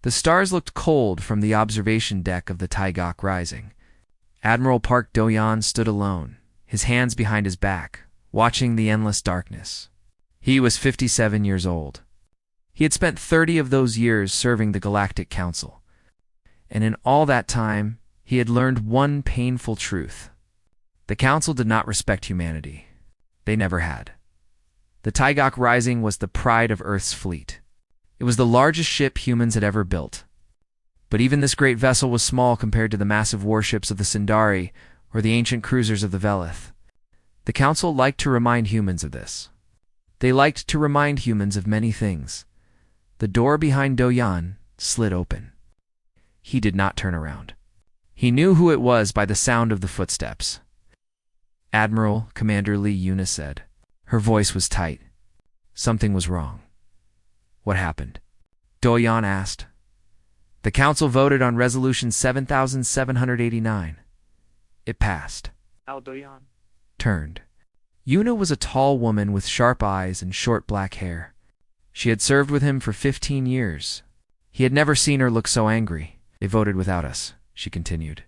The stars looked cold from the observation deck of the Taigok Rising. Admiral Park Do-yan stood alone, his hands behind his back, watching the endless darkness. He was 57 years old. He had spent 30 of those years serving the Galactic Council. And in all that time, he had learned one painful truth. The Council did not respect humanity. They never had. The Taigok Rising was the pride of Earth's fleet. It was the largest ship humans had ever built. But even this great vessel was small compared to the massive warships of the Sindari or the ancient cruisers of the Velith. The Council liked to remind humans of this. They liked to remind humans of many things. The door behind Do-yan slid open. He did not turn around. He knew who it was by the sound of the footsteps. Admiral Commander Lee Yuna said. Her voice was tight. Something was wrong. What happened? Do-yan asked. The Council voted on Resolution 7789. It passed. Do-yan turned. Yuna was a tall woman with sharp eyes and short black hair. She had served with him for 15 years. He had never seen her look so angry. They voted without us, she continued.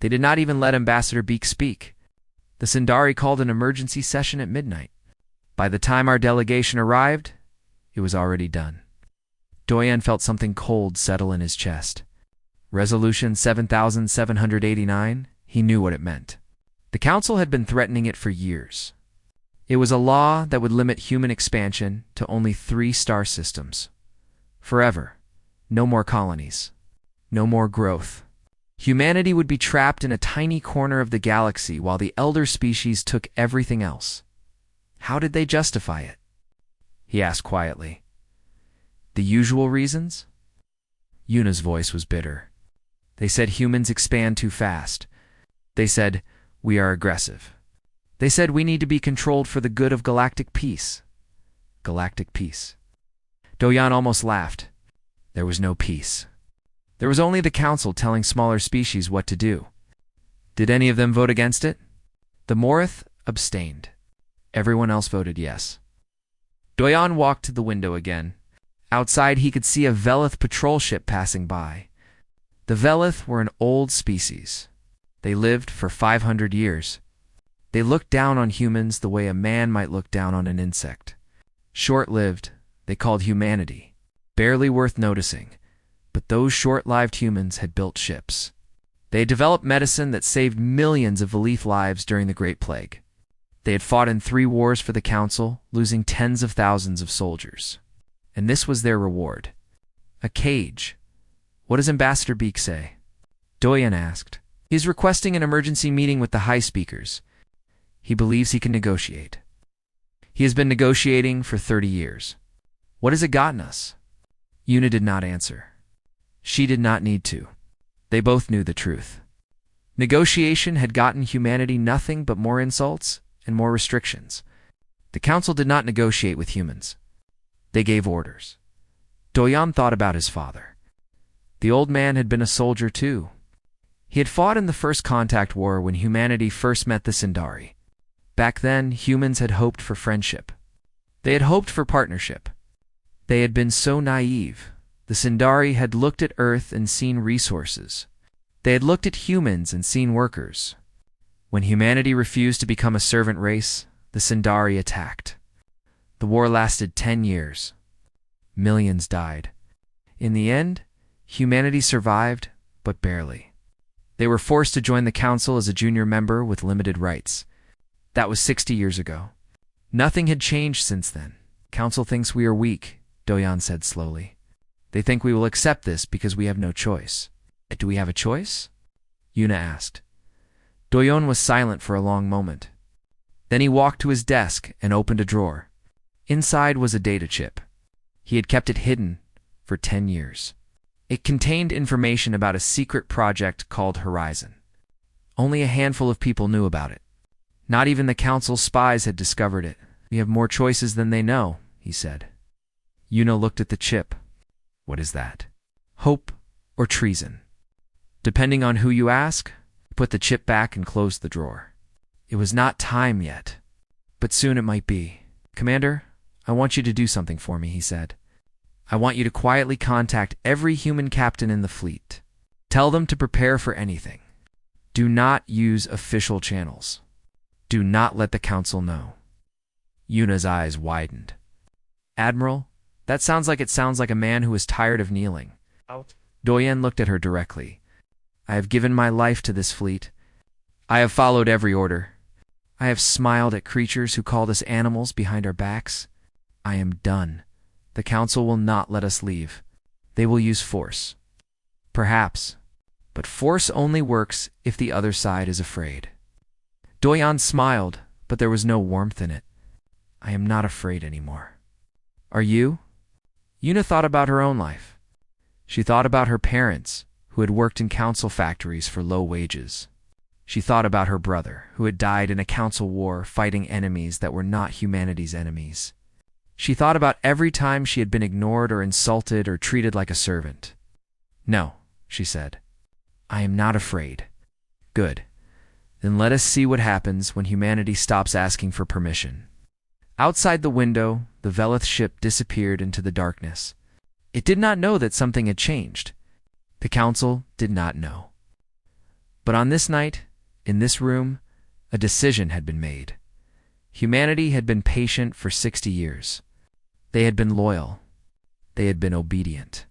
They did not even let Ambassador Beak speak. The Sindari called an emergency session at midnight. By the time our delegation arrived, it was already done. Do-yan felt something cold settle in his chest. Resolution 7789, he knew what it meant. The Council had been threatening it for years. It was a law that would limit human expansion to only 3 star systems. Forever. No more colonies. No more growth. Humanity would be trapped in a tiny corner of the galaxy while the elder species took everything else. How did they justify it? He asked quietly. The usual reasons? Yuna's voice was bitter. They said humans expand too fast. They said, we are aggressive. They said we need to be controlled for the good of galactic peace. Galactic peace. Do-yan almost laughed. There was no peace. There was only the Council telling smaller species what to do. Did any of them vote against it? The Morith abstained. Everyone else voted yes. Do-yan walked to the window again. Outside he could see a Velith patrol ship passing by. The Velith were an old species. They lived for 500 years. They looked down on humans the way a man might look down on an insect. Short-lived, they called humanity. Barely worth noticing. But those short-lived humans had built ships. They had developed medicine that saved millions of Velith lives during the Great Plague. They had fought in 3 wars for the Council, losing tens of thousands of soldiers. And this was their reward. A cage. What does Ambassador Beak say? Do-yan asked. He is requesting an emergency meeting with the High Speakers. He believes he can negotiate. He has been negotiating for 30 years. What has it gotten us? Yuna did not answer. She did not need to. They both knew the truth. Negotiation had gotten humanity nothing but more insults and more restrictions. The Council did not negotiate with humans. They gave orders. Do-yan thought about his father. The old man had been a soldier too. He had fought in the First Contact War when humanity first met the Sindari. Back then, humans had hoped for friendship. They had hoped for partnership. They had been so naive. The Sindari had looked at Earth and seen resources. They had looked at humans and seen workers. When humanity refused to become a servant race, the Sindari attacked. The war lasted 10 years. Millions died. In the end, humanity survived, but barely. They were forced to join the Council as a junior member with limited rights. That was 60 years ago. Nothing had changed since then. Council thinks we are weak, Do-yan said slowly. They think we will accept this because we have no choice. Do we have a choice? Yuna asked. Do-yan was silent for a long moment. Then he walked to his desk and opened a drawer. Inside was a data chip. He had kept it hidden for 10 years. It contained information about a secret project called Horizon. Only a handful of people knew about it. Not even the Council's spies had discovered it. We have more choices than they know, he said. Yuna looked at the chip. What is that? Hope or treason? Depending on who you ask, put the chip back and closed the drawer. It was not time yet, but soon it might be. Commander, I want you to do something for me, he said. I want you to quietly contact every human captain in the fleet. Tell them to prepare for anything. Do not use official channels. Do not let the council know." Yuna's eyes widened. "Admiral, that sounds like a man who is tired of kneeling." Out. Doyen looked at her directly. "I have given my life to this fleet. I have followed every order. I have smiled at creatures who called us animals behind our backs. I am done. The council will not let us leave. They will use force. Perhaps. But force only works if the other side is afraid." Doyen smiled, but there was no warmth in it. "I am not afraid anymore." "Are you?" Yuna thought about her own life. She thought about her parents, who had worked in council factories for low wages. She thought about her brother, who had died in a council war fighting enemies that were not humanity's enemies. She thought about every time she had been ignored or insulted or treated like a servant. "No," she said. "I am not afraid." "Good. Then let us see what happens when humanity stops asking for permission." Outside the window, the Velith ship disappeared into the darkness. It did not know that something had changed. The council did not know. But on this night, in this room, a decision had been made. Humanity had been patient for 60 years. They had been loyal. They had been obedient.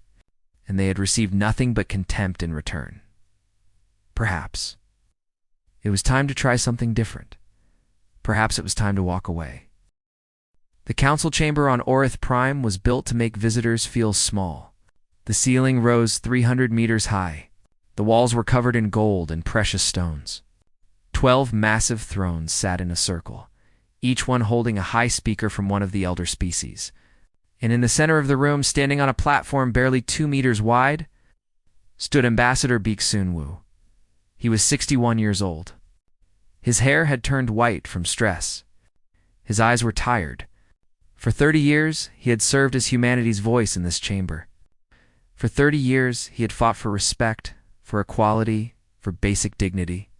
And they had received nothing but contempt in return. Perhaps it was time to try something different. Perhaps it was time to walk away. The council chamber on Orith Prime was built to make visitors feel small. The ceiling rose 300 meters high. The walls were covered in gold and precious stones. 12 massive thrones sat in a circle, each one holding a high speaker from one of the elder species. And in the center of the room, standing on a platform barely 2 meters wide, stood Ambassador Beek Sun-woo. He was 61 years old. His hair had turned white from stress. His eyes were tired. For 30 years, he had served as humanity's voice in this chamber. For 30 years, he had fought for respect, for equality, for basic dignity.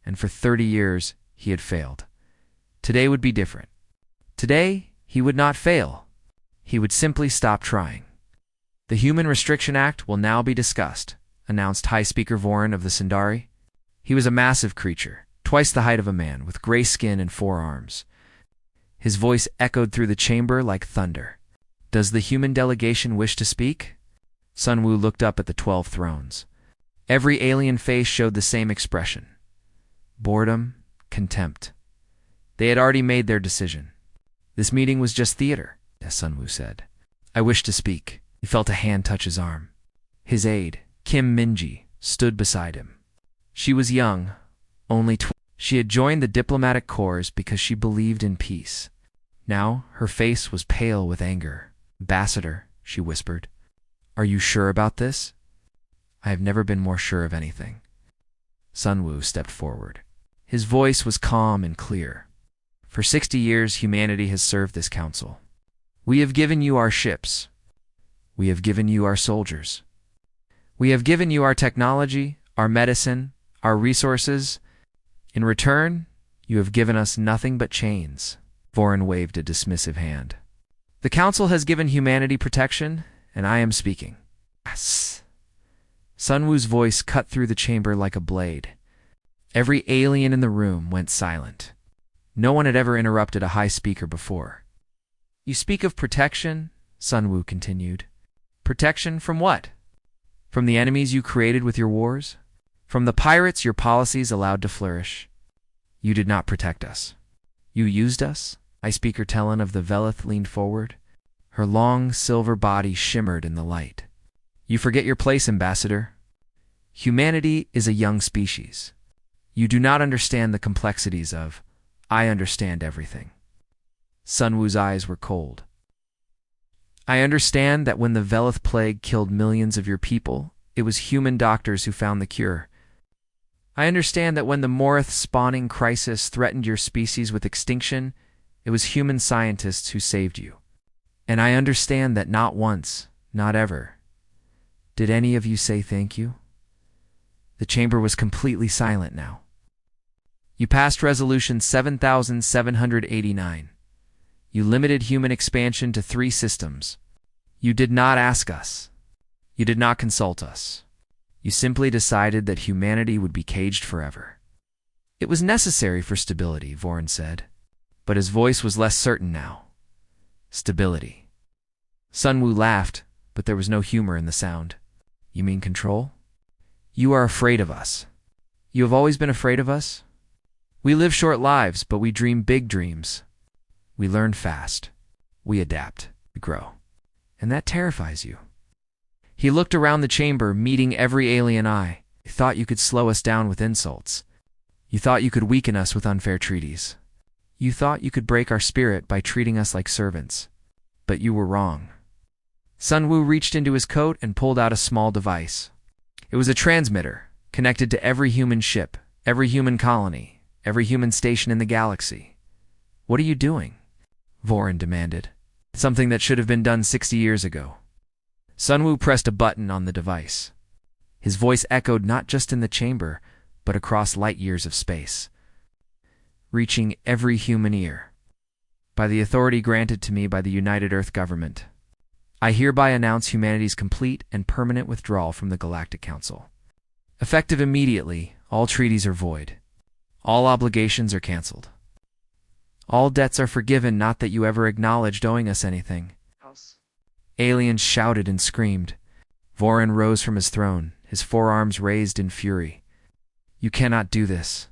And for 30 years, he had failed. Today would be different. Today, he would not fail. He would simply stop trying. "The Human Restriction Act will now be discussed," announced High Speaker Vorin of the Sindari. He was a massive creature, twice the height of a man, with gray skin and 4 arms. His voice echoed through the chamber like thunder. "Does the human delegation wish to speak?" Sun-woo looked up at the 12 thrones. Every alien face showed the same expression. Boredom, contempt. They had already made their decision. "This meeting was just theater," Sun-woo said. "I wish to speak." He felt a hand touch his arm. His aide, Kim Minji, stood beside him. She was young, only 20. She had joined the diplomatic corps because she believed in peace. Now her face was pale with anger. "Ambassador," she whispered, "are you sure about this?" "I have never been more sure of anything." Sun-woo stepped forward. His voice was calm and clear. "For 60 years, humanity has served this council. We have given you our ships. We have given you our soldiers. We have given you our technology, our medicine, our resources. In return, you have given us nothing but chains." Vorin waved a dismissive hand. "The council has given humanity protection, and I am speaking." Yes. Sun-woo's voice cut through the chamber like a blade. Every alien in the room went silent. No one had ever interrupted a high speaker before. "You speak of protection," Sun-woo continued. "Protection from what? From the enemies you created with your wars? From the pirates your policies allowed to flourish? You did not protect us. You used us?" High Speaker Tellen of the Velith leaned forward. Her long silver body shimmered in the light. "You forget your place, Ambassador. Humanity is a young species. You do not understand the complexities of, I understand everything." Sun-woo's eyes were cold. "I understand that when the Velith plague killed millions of your people, it was human doctors who found the cure. I understand that when the Morith spawning crisis threatened your species with extinction, it was human scientists who saved you. And I understand that not once, not ever, did any of you say thank you?" The chamber was completely silent now. "You passed Resolution 7789. You limited human expansion to 3 systems. You did not ask us. You did not consult us. You simply decided that humanity would be caged forever. It was necessary for stability, Vorin said, but his voice was less certain now. Stability. Sunwoo laughed, but there was no humor in the sound. You mean control? You are afraid of us. You have always been afraid of us? We live short lives, but we dream big dreams. We learn fast. We adapt. We grow. And that terrifies you. He looked around the chamber, meeting every alien eye. You thought you could slow us down with insults. You thought you could weaken us with unfair treaties. You thought you could break our spirit by treating us like servants. But you were wrong. Sunwoo reached into his coat and pulled out a small device. It was a transmitter, connected to every human ship, every human colony, every human station in the galaxy. What are you doing? Vorin demanded. Something that should have been done 60 years ago. Sunwoo pressed a button on the device. His voice echoed not just in the chamber, but across light years of space, reaching every human ear. By the authority granted to me by the United Earth Government, I hereby announce humanity's complete and permanent withdrawal from the Galactic Council. Effective immediately, all treaties are void. All obligations are cancelled. All debts are forgiven, not that you ever acknowledged owing us anything. Aliens shouted and screamed. Vorin rose from his throne, his forearms raised in fury. You cannot do this.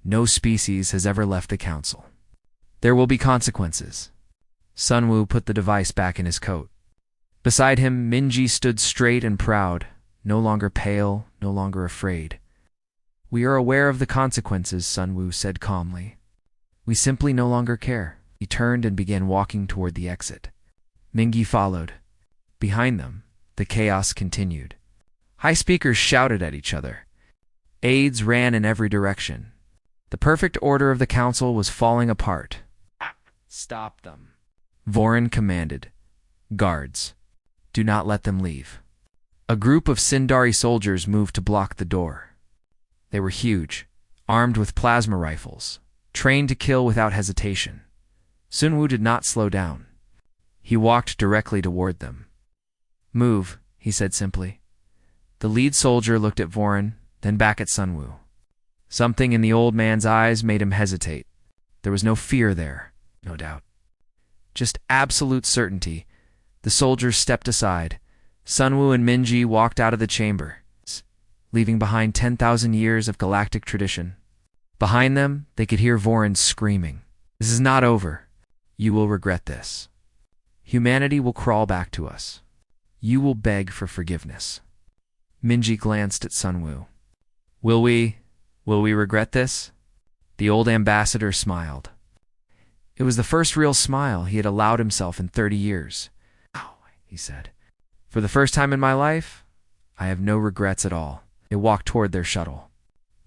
No species has ever left the Council. There will be consequences. Sunwoo put the device back in his coat. Beside him, Minji stood straight and proud, no longer pale, no longer afraid. We are aware of the consequences, Sunwoo said calmly. We simply no longer care. He turned and began walking toward the exit. Mingi followed. Behind them, the chaos continued. High speakers shouted at each other. Aides ran in every direction. The perfect order of the council was falling apart. Stop them, Vorin commanded. Guards, do not let them leave. A group of Sindari soldiers moved to block the door. They were huge, armed with plasma rifles, trained to kill without hesitation. Sunwoo did not slow down. He walked directly toward them. Move, he said simply. The lead soldier looked at Vorin, then back at Sunwoo. Something in the old man's eyes made him hesitate. There was no fear there, no doubt. Just absolute certainty. The soldiers stepped aside. Sunwoo and Minji walked out of the chamber, leaving behind 10,000 years of galactic tradition. Behind them, they could hear Vorin screaming. This is not over. You will regret this. Humanity will crawl back to us. You will beg for forgiveness. Minji glanced at Sunwoo. Will we regret this? The old ambassador smiled. It was the first real smile he had allowed himself in 30 years. "Oh," he said. "For the first time in my life, I have no regrets at all." They walked toward their shuttle.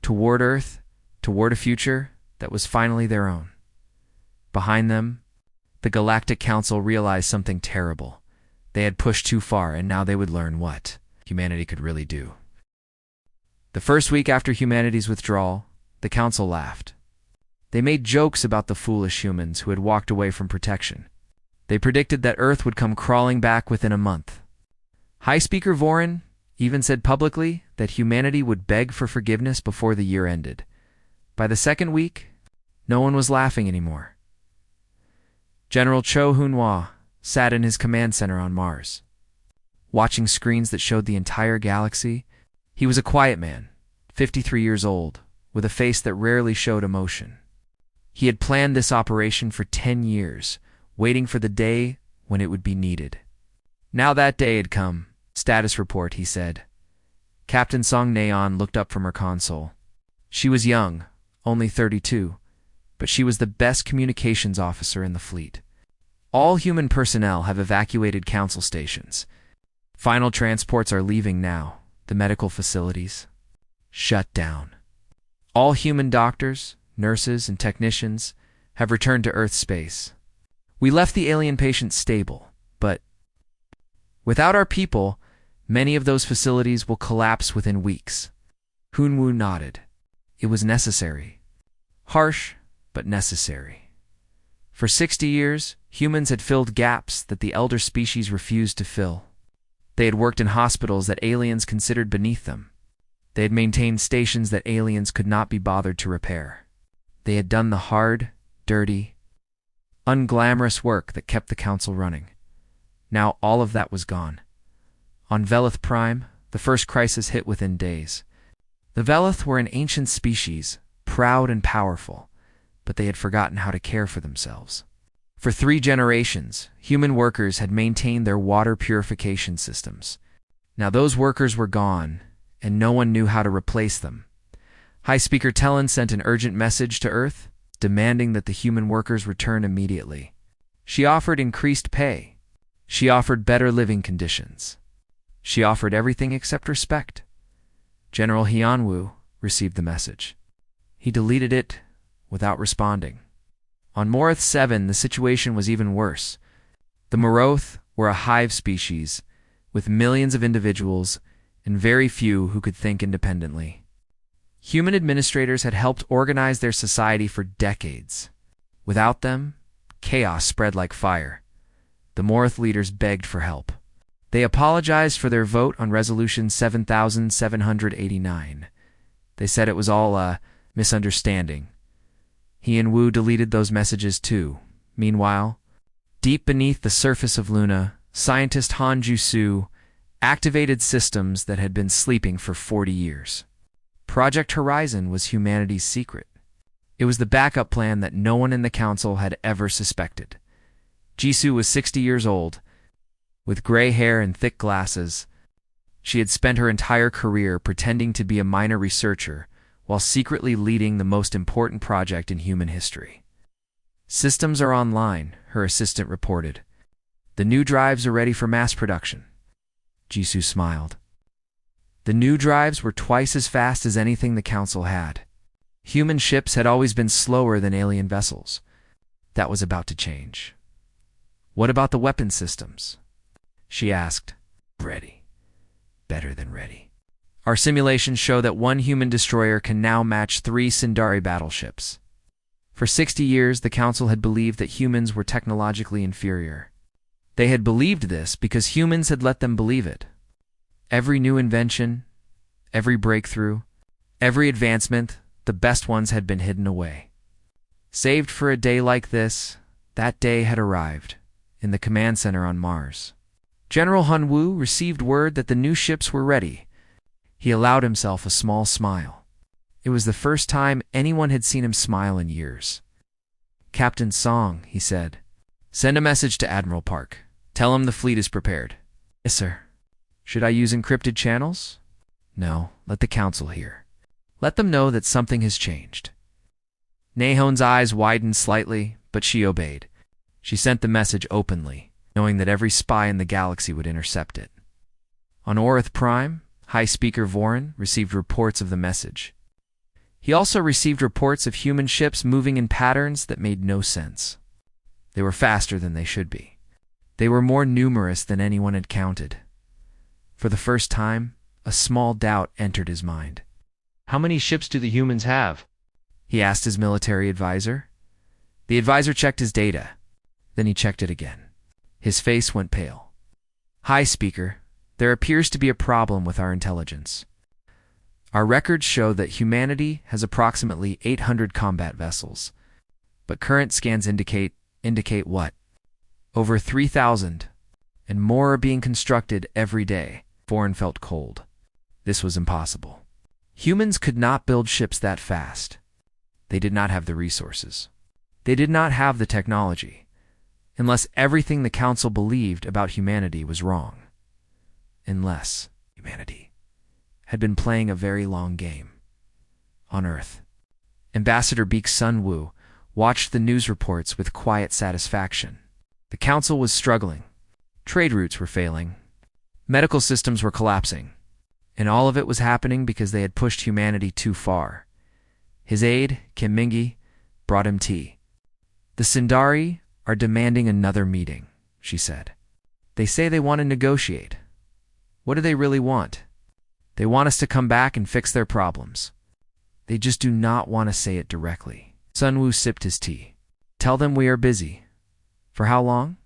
Toward Earth, toward a future that was finally their own. Behind them, the Galactic Council realized something terrible. They had pushed too far, and now they would learn what humanity could really do. The first week after humanity's withdrawal, the Council laughed. They made jokes about the foolish humans who had walked away from protection. They predicted that Earth would come crawling back within a month. High Speaker Vorin even said publicly that humanity would beg for forgiveness before the year ended. By the second week, no one was laughing anymore. General Cho Hunhua sat in his command center on Mars. Watching screens that showed the entire galaxy, he was a quiet man, 53 years old, with a face that rarely showed emotion. He had planned this operation for 10 years, waiting for the day when it would be needed. Now that day had come. Status report, he said. Captain Song Naeon looked up from her console. She was young, only 32, but she was the best communications officer in the fleet. All human personnel have evacuated council stations. Final transports are leaving now. The medical facilities shut down. All human doctors, nurses, and technicians have returned to Earth space. We left the alien patients stable, but without our people, many of those facilities will collapse within weeks. Hunwoo nodded. It was necessary. Harsh, but necessary. For 60 years, Humans had filled gaps that the elder species refused to fill. They had worked in hospitals that aliens considered beneath them. They had maintained stations that aliens could not be bothered to repair. They had done the hard, dirty, unglamorous work that kept the council running. Now all of that was gone. On Velith Prime, the first crisis hit within days. The Velith were an ancient species, proud and powerful, but they had forgotten how to care for themselves. For 3 generations, human workers had maintained their water purification systems. Now those workers were gone, and no one knew how to replace them. High Speaker Tellen sent an urgent message to Earth, demanding that the human workers return immediately. She offered increased pay. She offered better living conditions. She offered everything except respect. General Hyunwoo received the message. He deleted it without responding. On Morith 7, the situation was even worse. The Moroth were a hive species, with millions of individuals and very few who could think independently. Human administrators had helped organize their society for decades. Without them, chaos spread like fire. The Morith leaders begged for help. They apologized for their vote on Resolution 7789. They said it was all a misunderstanding. Hyunwoo deleted those messages too. Meanwhile, deep beneath the surface of Luna, scientist Han Ju-soo activated systems that had been sleeping for 40 years. Project Horizon was humanity's secret. It was the backup plan that no one in the council had ever suspected. Jisoo was 60 years old, with gray hair and thick glasses. She had spent her entire career pretending to be a minor researcher while secretly leading the most important project in human history. Systems are online, her assistant reported. The new drives are ready for mass production. Jisoo smiled. The new drives were twice as fast as anything the council had. Human ships had always been slower than alien vessels. That was about to change. What about the weapon systems? She asked. Ready. Better than ready. Our simulations show that 1 human destroyer can now match 3 Sindari battleships. For 60 years, the council had believed that humans were technologically inferior. They had believed this because humans had let them believe it. Every new invention, every breakthrough, every advancement, the best ones had been hidden away. Saved for a day like this, that day had arrived, in the command center on Mars. General Hyunwoo received word that the new ships were ready. He allowed himself a small smile. It was the first time anyone had seen him smile in years. Captain Song, he said, send a message to Admiral Park. Tell him the fleet is prepared. Yes, sir. Should I use encrypted channels? No, let the council hear. Let them know that something has changed. Nahon's eyes widened slightly, but she obeyed. She sent the message openly, knowing that every spy in the galaxy would intercept it. On Orith Prime, High Speaker Vorin received reports of the message. He also received reports of human ships moving in patterns that made no sense. They were faster than they should be. They were more numerous than anyone had counted. For the first time, a small doubt entered his mind. How many ships do the humans have? He asked his military advisor. The advisor checked his data. Then he checked it again. His face went pale. High Speaker, there appears to be a problem with our intelligence. Our records show that humanity has approximately 800 combat vessels, but current scans indicate what? Over 3,000, and more are being constructed every day. Vorin felt cold. This was impossible. Humans could not build ships that fast. They did not have the resources. They did not have the technology, unless everything the council believed about humanity was wrong. Unless humanity had been playing a very long game. On Earth, Ambassador Baek Sun-woo watched the news reports with quiet satisfaction. The council was struggling. Trade routes were failing. Medical systems were collapsing. And all of it was happening because they had pushed humanity too far. His aide, Kim Mingi, brought him tea. The Sindari are demanding another meeting, she said. They say they want to negotiate. What do they really want? They want us to come back and fix their problems. They just do not want to say it directly. Sun-woo sipped his tea. Tell them we are busy. For how long?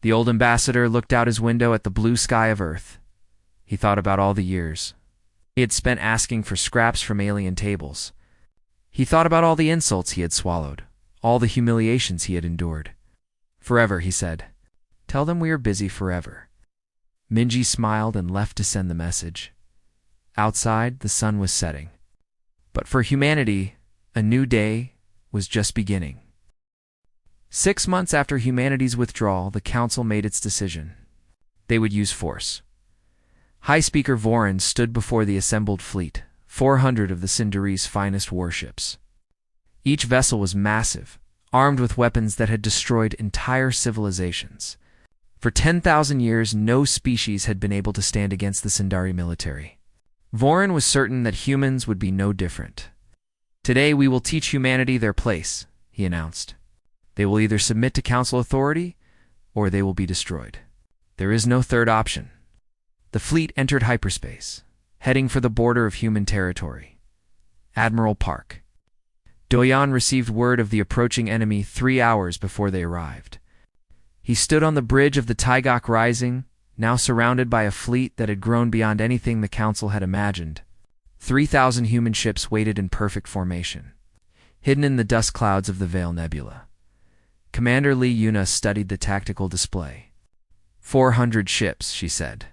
The old ambassador looked out his window at the blue sky of Earth. He thought about all the years he had spent asking for scraps from alien tables. He thought about all the insults he had swallowed, all the humiliations he had endured. Forever, he said. Tell them we are busy forever. Minji smiled and left to send the message. Outside, the sun was setting. But for humanity, a new day was just beginning. 6 months after humanity's withdrawal, the Council made its decision. They would use force. High Speaker Vorin stood before the assembled fleet, 400 of the Cinderee's finest warships. Each vessel was massive, armed with weapons that had destroyed entire civilizations. For 10,000 years, no species had been able to stand against the Sindari military. Vorin was certain that humans would be no different. Today we will teach humanity their place, he announced. They will either submit to Council authority, or they will be destroyed. There is no third option. The fleet entered hyperspace, heading for the border of human territory. Admiral Park. Doyan received word of the approaching enemy 3 hours before they arrived. He stood on the bridge of the Taigok Rising, now surrounded by a fleet that had grown beyond anything the Council had imagined. 3,000 human ships waited in perfect formation, hidden in the dust clouds of the Veil Nebula. Commander Li Yuna studied the tactical display. 400 ships, she said.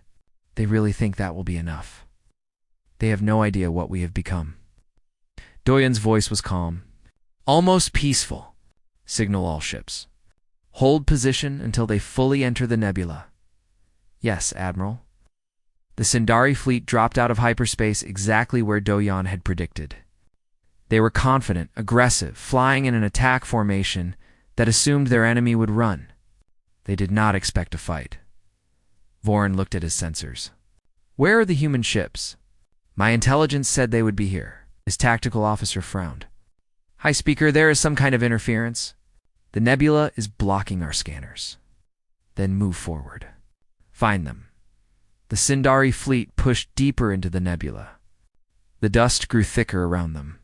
They really think that will be enough. They have no idea what we have become. Doyan's voice was calm. Almost peaceful. Signal all ships. Hold position until they fully enter the nebula. Yes, Admiral. The Sindari fleet dropped out of hyperspace exactly where Doyan had predicted. They were confident, aggressive, flying in an attack formation that assumed their enemy would run. They did not expect a fight. Vorin looked at his sensors. Where are the human ships? My intelligence said they would be here. His tactical officer frowned. High Speaker, there is some kind of interference. The nebula is blocking our scanners. Then move forward. Find them. The Sindari fleet pushed deeper into the nebula. The dust grew thicker around them.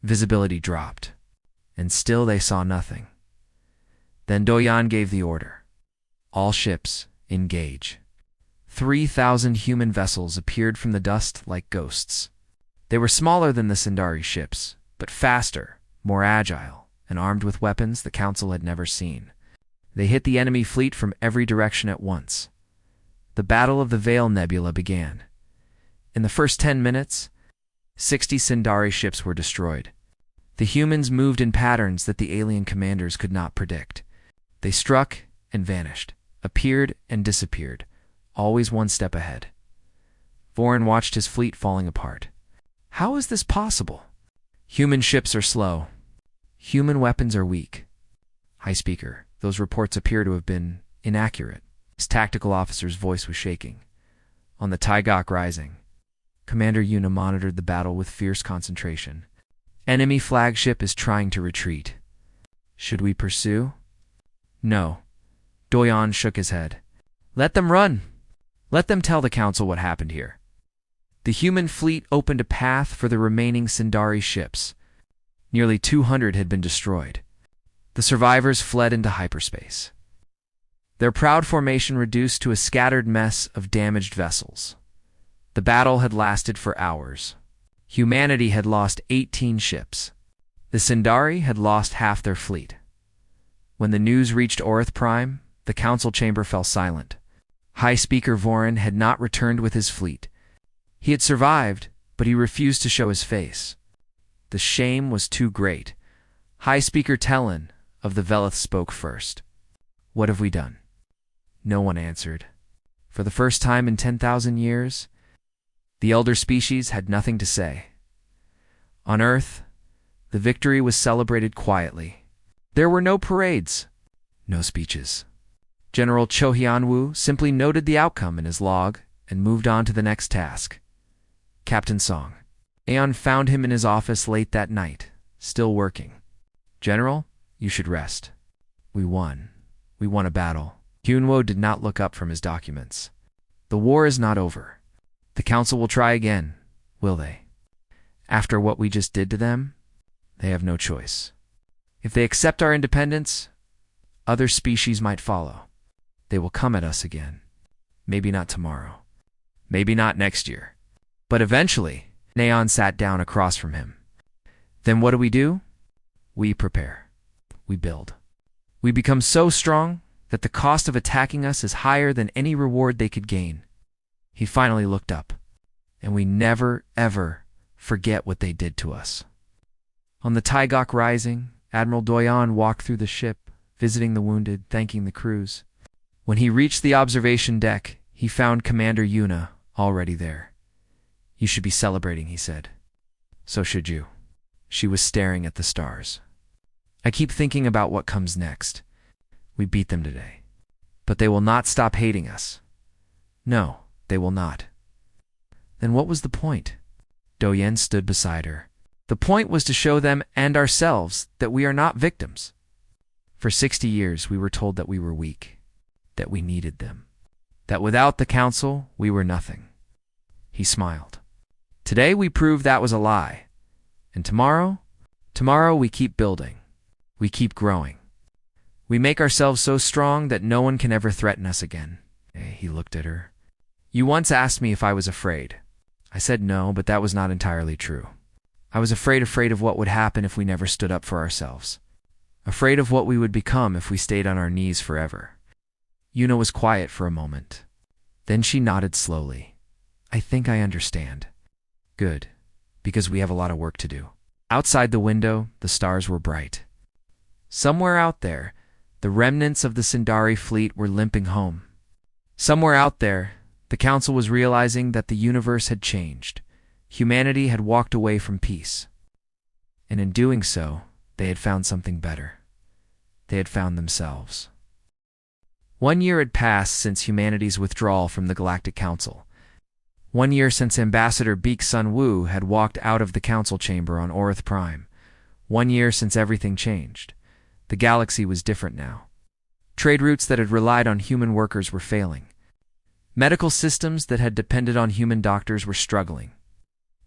Visibility dropped, and still they saw nothing. Then Doyan gave the order. All ships, engage. 3,000 human vessels appeared from the dust like ghosts. They were smaller than the Sindari ships, but faster, more agile, and armed with weapons the Council had never seen. They hit the enemy fleet from every direction at once. The Battle of the Veil Nebula began. In the first 10 minutes, 60 Sindari ships were destroyed. The humans moved in patterns that the alien commanders could not predict. They struck and vanished, appeared and disappeared, always one step ahead. Vorin watched his fleet falling apart. How is this possible? Human ships are slow. Human weapons are weak. High Speaker, those reports appear to have been inaccurate. His tactical officer's voice was shaking. On the Taigok Rising, Commander Yuna monitored the battle with fierce concentration. Enemy flagship is trying to retreat. Should we pursue? No. Doyan shook his head. Let them run. Let them tell the Council what happened here. The human fleet opened a path for the remaining Sindari ships. Nearly 200 had been destroyed. The survivors fled into hyperspace. Their proud formation reduced to a scattered mess of damaged vessels. The battle had lasted for hours. Humanity had lost 18 ships. The Sindari had lost half their fleet. When the news reached Orith Prime, the Council chamber fell silent. High Speaker Vorin had not returned with his fleet. He had survived, but he refused to show his face. The shame was too great. High Speaker Tellin of the Velith spoke first. What have we done? No one answered. For the first time in 10,000 years, the elder species had nothing to say. On Earth, the victory was celebrated quietly. There were no parades, no speeches. General Cho Hyunwoo simply noted the outcome in his log and moved on to the next task. Captain Song. Aeon found him in his office late that night, still working. General, you should rest. We won. We won a battle. Hyunwoo did not look up from his documents. The war is not over. The Council will try again, will they? After what we just did to them, they have no choice. If they accept our independence, Other species might follow. They will come at us again. Maybe not tomorrow. Maybe not next year. But eventually, Neon sat down across from him. Then what do? We prepare. We build. We become so strong that the cost of attacking us is higher than any reward they could gain. He finally looked up, and we never, ever forget what they did to us. On the Taigok Rising, Admiral Doyon walked through the ship, visiting the wounded, thanking the crews. When he reached the observation deck, he found Commander Yuna already there. You should be celebrating, he said. So should you. She was staring at the stars. I keep thinking about what comes next. We beat them today. But they will not stop hating us. No, they will not. Then what was the point? Doyen stood beside her. The point was to show them and ourselves that we are not victims. For 60 years we were told that we were weak, that we needed them, that without the council we were nothing. He smiled. Today we prove that was a lie. And tomorrow we keep building. We keep growing. We make ourselves so strong that no one can ever threaten us again. He looked at her. You once asked me if I was afraid. I said no, but that was not entirely true. I was afraid of what would happen if we never stood up for ourselves. Afraid of what we would become if we stayed on our knees forever. Yuna was quiet for a moment. Then she nodded slowly. I think I understand. Good, because we have a lot of work to do. Outside the window, the stars were bright. Somewhere out there, the remnants of the Sindari fleet were limping home. Somewhere out there, the Council was realizing that the universe had changed. Humanity had walked away from peace. And in doing so, they had found something better. They had found themselves. 1 year had passed since humanity's withdrawal from the Galactic Council. 1 year since Ambassador Beak Sun Wu had walked out of the council chamber on Orith Prime. 1 year since everything changed. The galaxy was different now. Trade routes that had relied on human workers were failing. Medical systems that had depended on human doctors were struggling.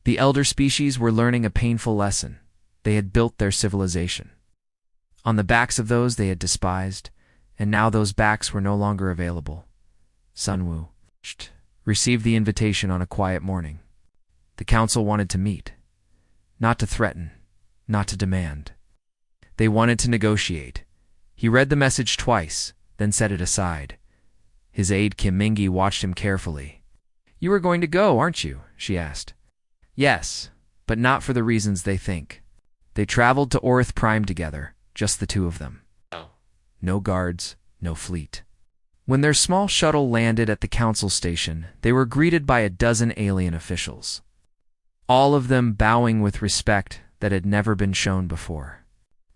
The elder species were learning a painful lesson. They had built their civilization on the backs of those they had despised, and now those backs were no longer available. Sun Wu received the invitation on a quiet morning. The council wanted to meet, not to threaten, not to demand. They wanted to negotiate. He read the message twice, then set it aside. His aide Kim Mingi watched him carefully. You are going to go, aren't you? She asked. Yes, but not for the reasons they think. They traveled to Orith Prime together, just the two of them. No guards, no fleet. When their small shuttle landed at the council station, they were greeted by a dozen alien officials. All of them bowing with respect that had never been shown before.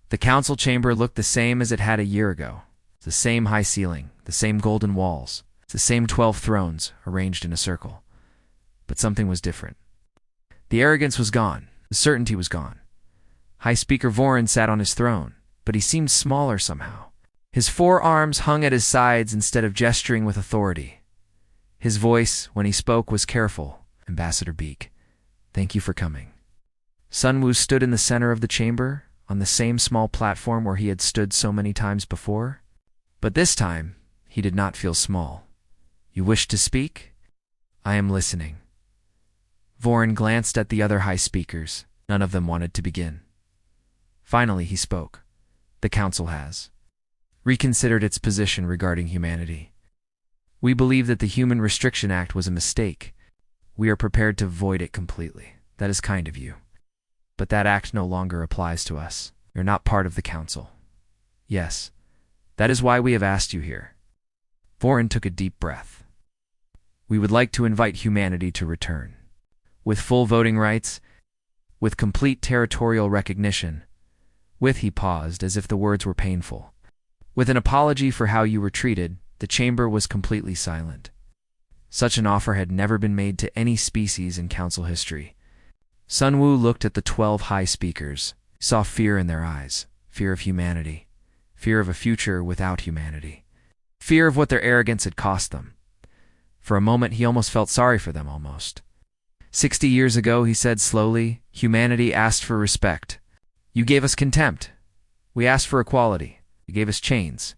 The council chamber looked the same as it had a year ago. The same high ceiling, the same golden walls, the same 12 thrones arranged in a circle. But something was different. The arrogance was gone. The certainty was gone. High Speaker Vorin sat on his throne, but he seemed smaller somehow. His 4 arms hung at his sides instead of gesturing with authority. His voice, when he spoke, was careful. Ambassador Beak, thank you for coming. Sun Wu stood in the center of the chamber, on the same small platform where he had stood so many times before. But this time, he did not feel small. You wish to speak? I am listening. Vorin glanced at the other high speakers. None of them wanted to begin. Finally, he spoke. The council has reconsidered its position regarding humanity. We believe that the Human Restriction Act was a mistake. We are prepared to void it completely. That is kind of you. But that act no longer applies to us. You're not part of the council. Yes, that is why we have asked you here. Vorin took a deep breath. We would like to invite humanity to return. With full voting rights, with complete territorial recognition, he paused as if the words were painful. With an apology for how you were treated, the chamber was completely silent. Such an offer had never been made to any species in council history. Sun Wu looked at the 12 high speakers, saw fear in their eyes, fear of humanity, fear of a future without humanity, fear of what their arrogance had cost them. For a moment he almost felt sorry for them, almost. 60 years ago, he said slowly, humanity asked for respect. You gave us contempt. We asked for equality. You gave us chains.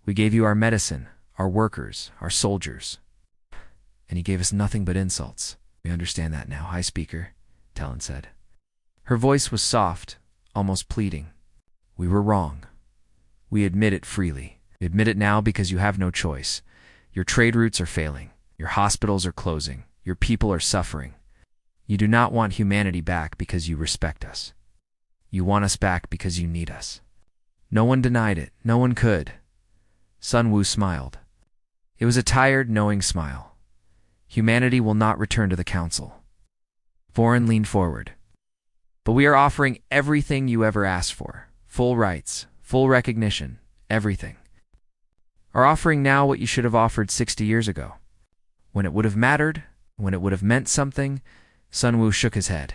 We gave you our medicine, our workers, our soldiers. And you gave us nothing but insults. We understand that now, High Speaker, Talon said. Her voice was soft, almost pleading. We were wrong. We admit it freely. We admit it now because you have no choice. Your trade routes are failing. Your hospitals are closing. Your people are suffering. You do not want humanity back because you respect us. You want us back because you need us. No one denied it. No one could. Sun Wu smiled. It was a tired, knowing smile. Humanity will not return to the council. Vorin leaned forward. But we are offering everything you ever asked for. Full rights, full recognition, everything. Are offering now what you should have offered 60 years ago. When it would have mattered, when it would have meant something, Sun Wu shook his head.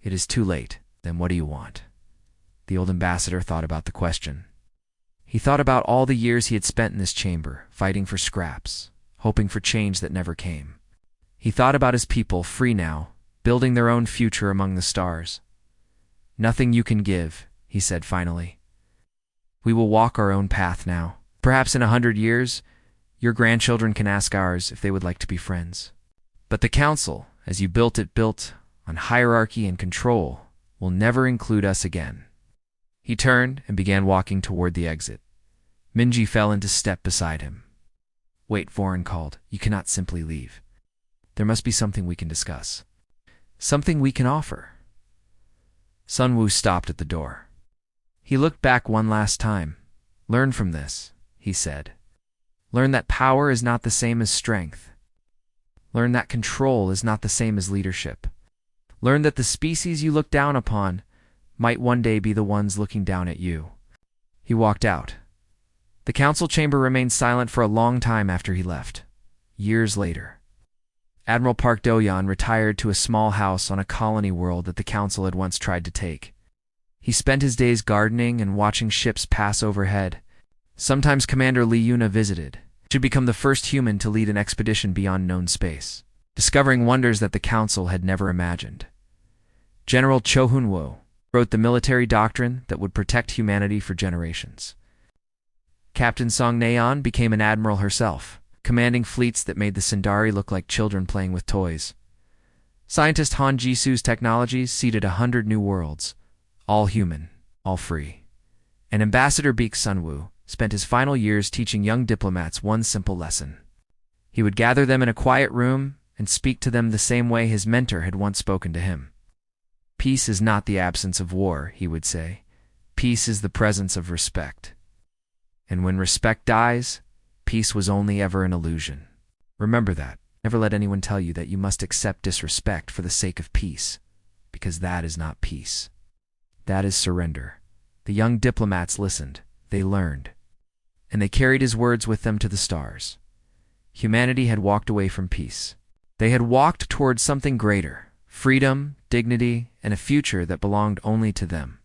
It is too late. Then what do you want? The old ambassador thought about the question. He thought about all the years he had spent in this chamber, fighting for scraps, hoping for change that never came. He thought about his people, free now, building their own future among the stars. Nothing you can give, he said finally. We will walk our own path now. Perhaps in 100 years, your grandchildren can ask ours if they would like to be friends. But the council, as you built it, built on hierarchy and control, will never include us again. He turned and began walking toward the exit. Minji fell into step beside him. Wait, Vorin called. You cannot simply leave. There must be something we can discuss. Something we can offer. Sun Wu stopped at the door. He looked back one last time. Learn from this, he said. Learn that power is not the same as strength. Learn that control is not the same as leadership. Learn that the species you look down upon might one day be the ones looking down at you. He walked out. The council chamber remained silent for a long time after he left. Years later, Admiral Park Do-yan retired to a small house on a colony world that the council had once tried to take. He spent his days gardening and watching ships pass overhead. Sometimes Commander Li Yuna visited. He should become the first human to lead an expedition beyond known space, discovering wonders that the council had never imagined. General Cho Hun-wo wrote the military doctrine that would protect humanity for generations. Captain Song Naeon became an admiral herself, commanding fleets that made the Sindari look like children playing with toys. Scientist Han Jisu's technologies seeded 100 new worlds, all human, all free. And Ambassador Beek Sunwoo spent his final years teaching young diplomats one simple lesson. He would gather them in a quiet room and speak to them the same way his mentor had once spoken to him. Peace is not the absence of war, he would say. Peace is the presence of respect. And when respect dies, peace was only ever an illusion. Remember that. Never let anyone tell you that you must accept disrespect for the sake of peace, because that is not peace. That is surrender. The young diplomats listened. They learned. And they carried his words with them to the stars. Humanity had walked away from peace. They had walked towards something greater, freedom, dignity, and a future that belonged only to them.